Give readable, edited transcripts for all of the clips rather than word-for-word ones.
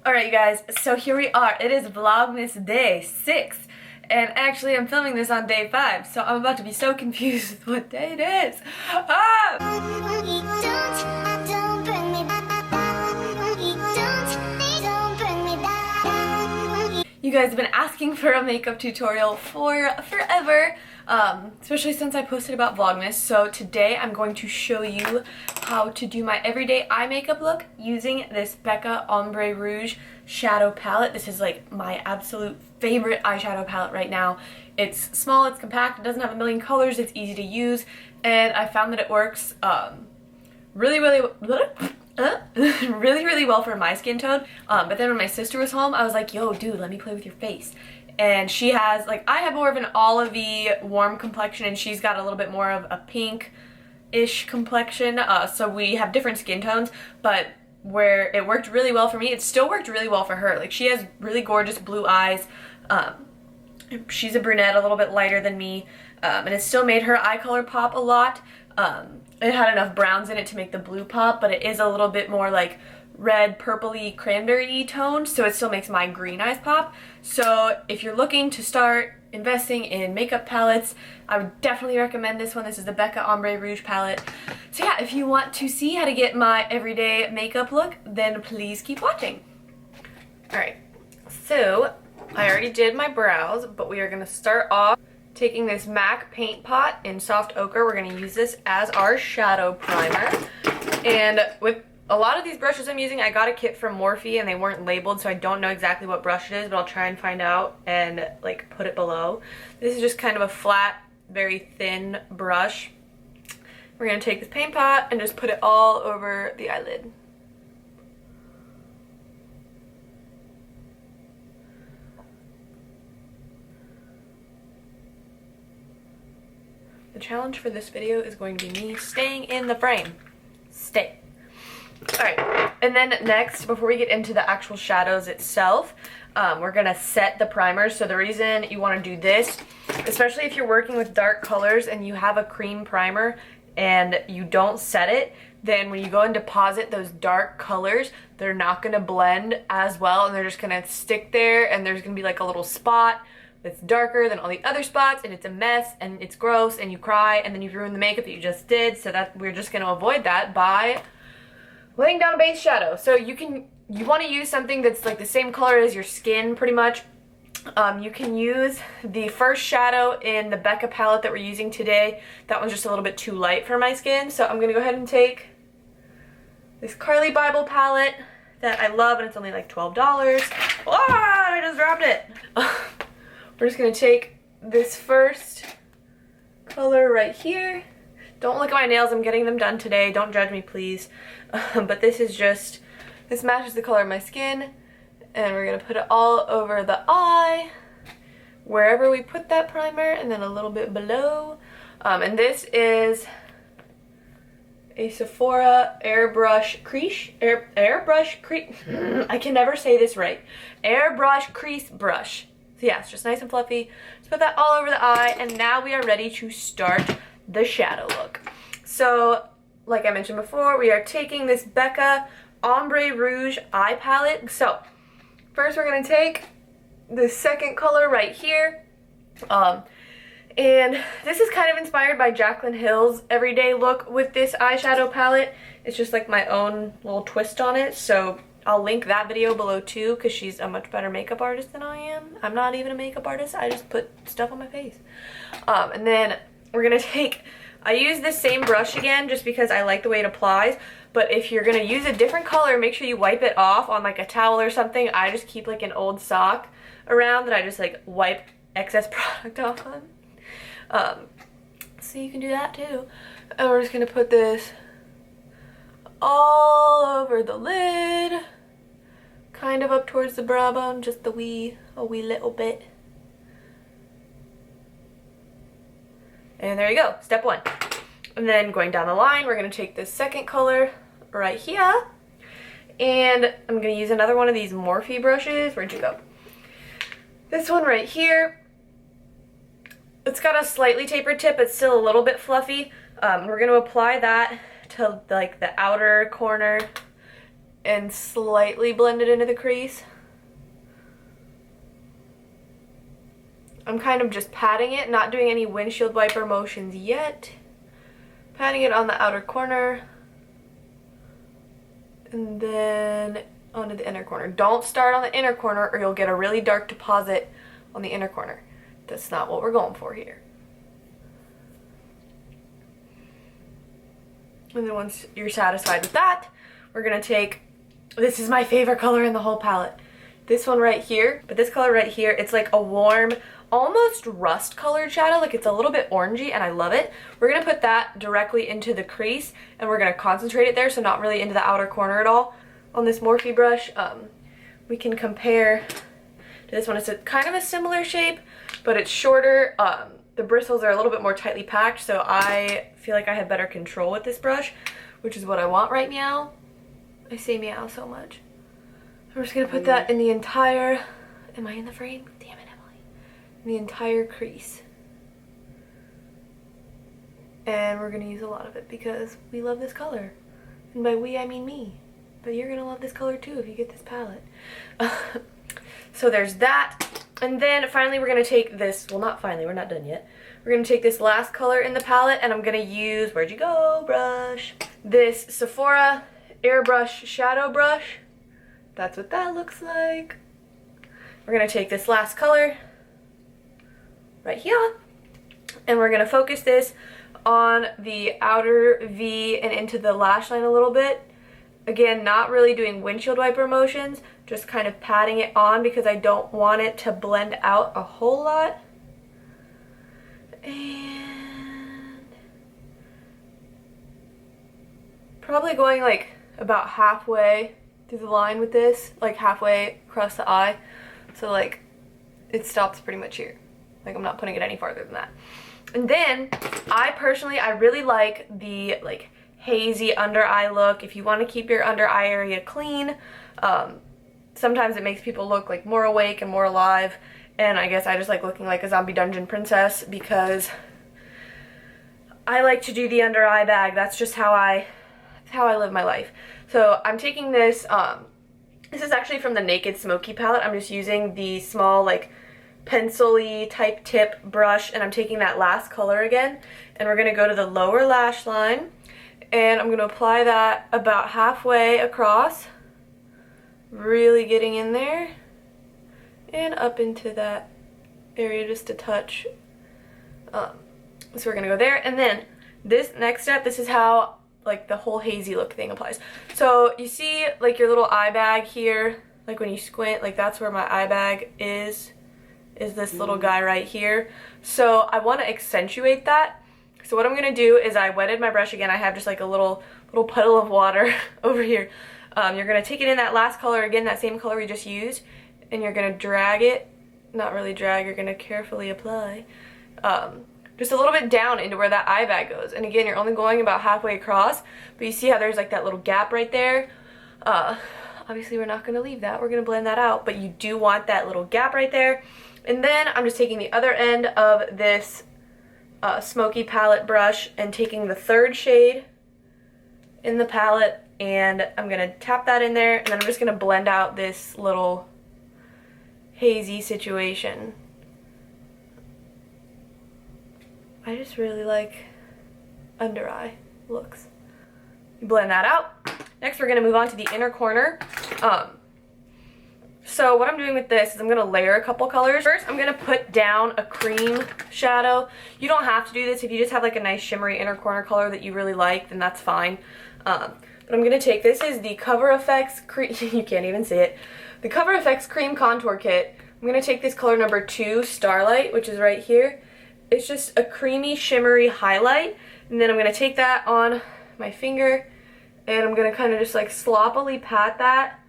Alright you guys, so here we are. It is Vlogmas day 6. And actually I'm filming this on day 5, so I'm about to be so confused with what day it is. You guys have been asking for a makeup tutorial for forever, especially since I posted about Vlogmas. So today I'm going to show you how to do my everyday eye makeup look using this BECCA Ombre Rouge shadow palette. This is like my absolute favorite eyeshadow palette right now. It's small, it's compact, it doesn't have a million colors, it's easy to use, and I found that it works really well for my skin tone. But then when my sister was home, I was like, yo dude, let me play with your face. And she has, like, I have more of an olivey warm complexion and she's got a little bit more of a pink-ish complexion, so we have different skin tones, but where it worked really well for me, it still worked really well for her. Like, she has really gorgeous blue eyes, she's a brunette, a little bit lighter than me, and it still made her eye color pop a lot. It had enough browns in it to make the blue pop, but it is a little bit more like red, purpley, cranberry tone, so it still makes my green eyes pop. So if you're looking to start investing in makeup palettes, I would definitely recommend this one. This is the BECCA Ombre Rouge palette. So yeah, if you want to see how to get my everyday makeup look, then please keep watching. Alright, so I already did my brows, but we are going to start off taking this MAC Paintpot in soft ochre. We're going to use this as our shadow primer. And with a lot of these brushes I'm using, I got a kit from Morphe and they weren't labeled, so I don't know exactly what brush it is, but I'll try and find out and like put it below. This is just kind of a flat, very thin brush. We're going to take this paint pot and just put it all over the eyelid. The challenge for this video is going to be me staying in the frame. Stay. Alright, and then next, before we get into the actual shadows itself, we're going to set the primer. So the reason you want to do this, especially if you're working with dark colors and you have a cream primer and you don't set it, then when you go and deposit those dark colors, they're not going to blend as well and they're just going to stick there, and there's going to be like a little spot that's darker than all the other spots, and it's a mess and it's gross and you cry and then you've ruined the makeup that you just did. So that we're just going to avoid that by laying down a base shadow. So you want to use something that's like the same color as your skin pretty much. You can use the first shadow in the BECCA palette that we're using today. That one's just a little bit too light for my skin, so I'm going to go ahead and take this Carli Bybel palette that I love, and it's only like $12. Ah, I just dropped it. We're just going to take this first color right here. Don't look at my nails, I'm getting them done today. Don't judge me, please. But this matches the color of my skin. And we're going to put it all over the eye, wherever we put that primer, and then a little bit below. And this is a Sephora Airbrush Crease. Airbrush Crease. I can never say this right. Airbrush Crease Brush. So yeah, it's just nice and fluffy. Just put that all over the eye, and now we are ready to start the shadow look. So, like I mentioned before, we are taking this BECCA Ombre Rouge eye palette. So, first we're going to take the second color right here. And this is kind of inspired by Jaclyn Hill's everyday look with this eyeshadow palette. It's just like my own little twist on it. So, I'll link that video below too, because she's a much better makeup artist than I am. I'm not even a makeup artist. I just put stuff on my face. And then we're going to take, I use this same brush again just because I like the way it applies, but if you're going to use a different color, make sure you wipe it off on like a towel or something. I just keep like an old sock around that I just like wipe excess product off on. So you can do that too. And we're just going to put this all over the lid, kind of up towards the brow bone, just a wee little bit. And there you go, step one. And then going down the line, we're going to take this second color right here. And I'm going to use another one of these Morphe brushes. Where'd you go? This one right here. It's got a slightly tapered tip, but still a little bit fluffy. We're going to apply that to like the outer corner and slightly blend it into the crease. I'm kind of just patting it, not doing any windshield wiper motions yet. Patting it on the outer corner. And then onto the inner corner. Don't start on the inner corner or you'll get a really dark deposit on the inner corner. That's not what we're going for here. And then once you're satisfied with that, we're going to take, this is my favorite color in the whole palette. This one right here, but this color right here, it's like a warm, almost rust colored shadow, like it's a little bit orangey and I love it. We're going to put that directly into the crease and we're going to concentrate it there, so not really into the outer corner at all. On this Morphe brush, we can compare to this one. It's kind of a similar shape, but it's shorter. The bristles are a little bit more tightly packed, so I feel like I have better control with this brush, which is what I want right now. I say meow so much. I'm just going to put that in the entire, am I in the frame? Damn it, Emily. In the entire crease. And we're going to use a lot of it because we love this color. And by we, I mean me. But you're going to love this color too if you get this palette. So there's that. And then finally we're going to take this, well not finally, we're not done yet. We're going to take this last color in the palette and I'm going to use, where'd you go, brush? This Sephora Airbrush shadow brush. That's what that looks like. We're going to take this last color right here and we're going to focus this on the outer V and into the lash line a little bit. Again, not really doing windshield wiper motions, just kind of patting it on because I don't want it to blend out a whole lot. And probably going like about halfway through the line with this, like halfway across the eye. So like it stops pretty much here. Like I'm not putting it any farther than that. And then I really like the like hazy under eye look. If you want to keep your under eye area clean, sometimes it makes people look like more awake and more alive, and I guess I just like looking like a zombie dungeon princess because I like to do the under eye bag. That's just how I live my life. So I'm taking this, this is actually from the Naked Smoky palette. I'm just using the small like pencil-y type tip brush and I'm taking that last color again and we're going to go to the lower lash line. And I'm going to apply that about halfway across, really getting in there and up into that area just a touch. So we're going to go there, and then this next step, this is how like the whole hazy look thing applies. So you see like your little eye bag here, like when you squint, like that's where my eye bag is this little guy right here. So I want to accentuate that. So what I'm going to do is I wetted my brush again. I have just like a little puddle of water over here. You're going to take it in that last color again, that same color we just used, and you're going to drag it, not really drag, you're going to carefully apply, just a little bit down into where that eye bag goes. And again, you're only going about halfway across, but you see how there's like that little gap right there? Obviously we're not going to leave that, we're going to blend that out, but you do want that little gap right there. And then I'm just taking the other end of this Smoky Palette brush and taking the third shade in the palette and I'm going to tap that in there, and then I'm just going to blend out this little hazy situation. I just really like under eye looks. You blend that out. Next we're going to move on to the inner corner. So what I'm doing with this is I'm going to layer a couple colors. First, I'm going to put down a cream shadow. You don't have to do this. If you just have like a nice shimmery inner corner color that you really like, then that's fine. But I'm going to take, this is the Cover FX Cream, you can't even see it, the Cover FX Cream Contour Kit. I'm going to take this color number 2, Starlight, which is right here. It's just a creamy, shimmery highlight. And then I'm going to take that on my finger and I'm going to kind of just like sloppily pat that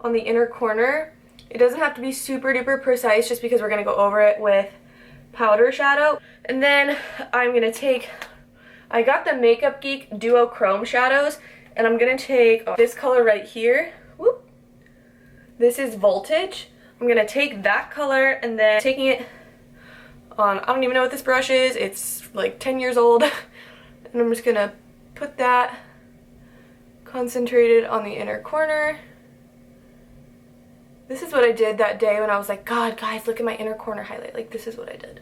on the inner corner. It doesn't have to be super duper precise just because we're going to go over it with powder shadow. And then I'm going to take, I got the Makeup Geek Duo Chrome shadows, and I'm going to take this color right here. Whoop. This is Voltage. I'm going to take that color and then taking it on, I don't even know what this brush is. It's like 10 years old. And I'm just going to put that concentrated on the inner corner. This is what I did that day when I was like, God, guys, look at my inner corner highlight. Like, this is what I did.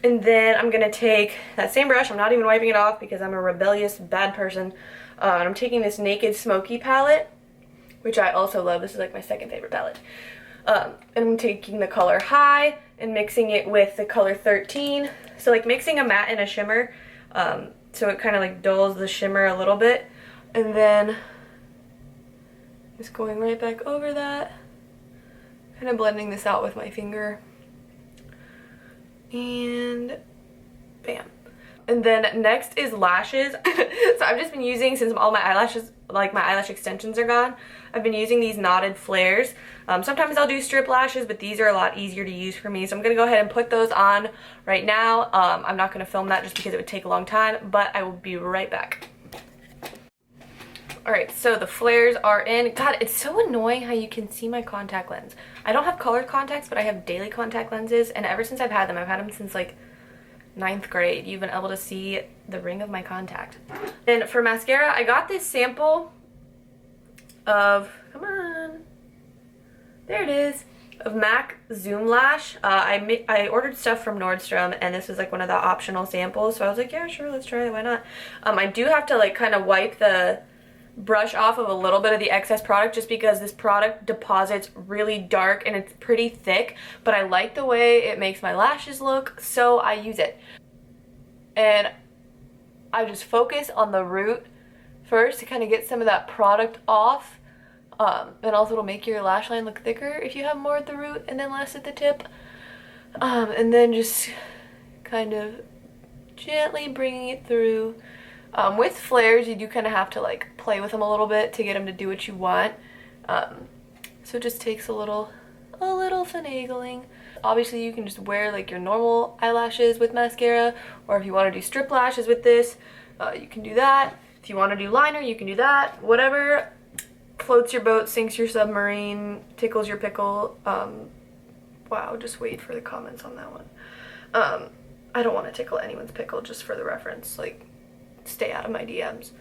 And then I'm going to take that same brush. I'm not even wiping it off because I'm a rebellious, bad person. And I'm taking this Naked Smoky palette, which I also love. This is like my second favorite palette. And I'm taking the color High and mixing it with the color 13. So like mixing a matte and a shimmer. So it kind of like dulls the shimmer a little bit. And then just going right back over that. Kind of blending this out with my finger. And bam. And then next is lashes. So I've just been using, since all my eyelashes, like my eyelash extensions are gone, I've been using these knotted flares. Sometimes I'll do strip lashes, but these are a lot easier to use for me. So I'm going to go ahead and put those on right now. I'm not going to film that just because it would take a long time, but I will be right back. Alright, so the flares are in. God, it's so annoying how you can see my contact lens. I don't have colored contacts, but I have daily contact lenses, and ever since I've had them since like 9th grade, you've been able to see the ring of my contact. And for mascara, I got this sample of, come on, there it is, of MAC Zoom Lash. I ordered stuff from Nordstrom, and this was like one of the optional samples, so I was like, yeah, sure, let's try it, why not? I do have to like kind of wipe the brush off of a little bit of the excess product just because this product deposits really dark and it's pretty thick, but I like the way it makes my lashes look, so I use it. And I just focus on the root first to kind of get some of that product off, and also it'll make your lash line look thicker if you have more at the root and then less at the tip, and then just kind of gently bringing it through. With flares, you do kind of have to like play with them a little bit to get them to do what you want. So it just takes a little finagling. Obviously, you can just wear like your normal eyelashes with mascara, or if you want to do strip lashes with this, you can do that. If you want to do liner, you can do that. Whatever floats your boat, sinks your submarine, tickles your pickle. Wow, just wait for the comments on that one. I don't want to tickle anyone's pickle, just for the reference. Like, stay out of my DMs.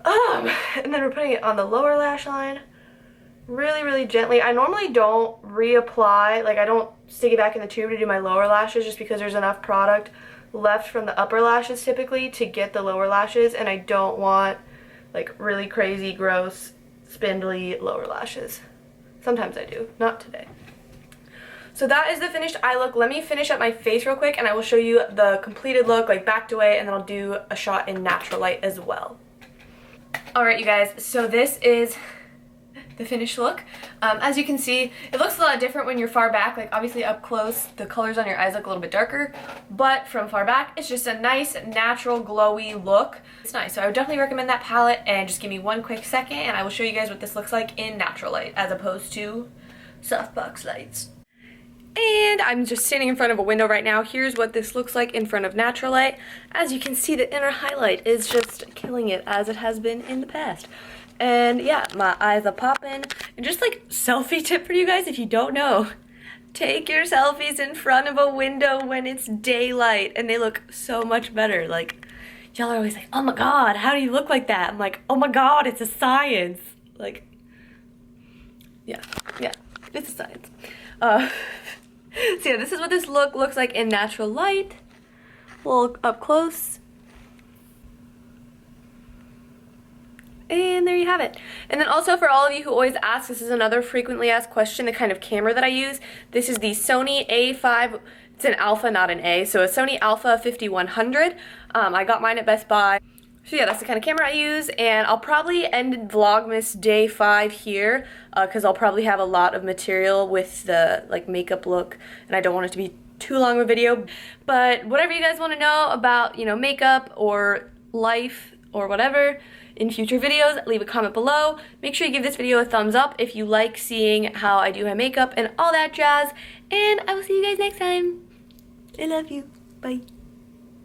And then we're putting it on the lower lash line really gently. I normally don't reapply, like I don't stick it back in the tube to do my lower lashes just because there's enough product left from the upper lashes typically to get the lower lashes, and I don't want like really crazy, gross, spindly lower lashes. Sometimes I do, not today. So that is the finished eye look. Let me finish up my face real quick and I will show you the completed look, like backed away, and then I'll do a shot in natural light as well. Alright you guys, so this is the finished look. As you can see, it looks a lot different when you're far back. Like obviously up close, the colors on your eyes look a little bit darker, but from far back, it's just a nice, natural, glowy look. It's nice, so I would definitely recommend that palette, and just give me one quick second and I will show you guys what this looks like in natural light as opposed to softbox lights. And I'm just standing in front of a window right now. Here's what this looks like in front of natural light. As you can see, the inner highlight is just killing it, as it has been in the past. And yeah, my eyes are popping. And just like selfie tip for you guys, if you don't know, take your selfies in front of a window when it's daylight, and they look so much better. Like, y'all are always like, oh my god, how do you look like that? I'm like, oh my god, it's a science. Like, yeah, it's a science. So yeah, this is what this look looks like in natural light. A little up close. And there you have it. And then also for all of you who always ask, this is another frequently asked question, the kind of camera that I use. This is the Sony A5, it's an alpha, not an A, so a Sony Alpha 5100. I got mine at Best Buy. So yeah, that's the kind of camera I use, and I'll probably end Vlogmas day 5 here, because I'll probably have a lot of material with the like makeup look, and I don't want it to be too long of a video. But whatever you guys want to know about, you know, makeup or life or whatever in future videos, leave a comment below. Make sure you give this video a thumbs up if you like seeing how I do my makeup and all that jazz, and I will see you guys next time. I love you. Bye.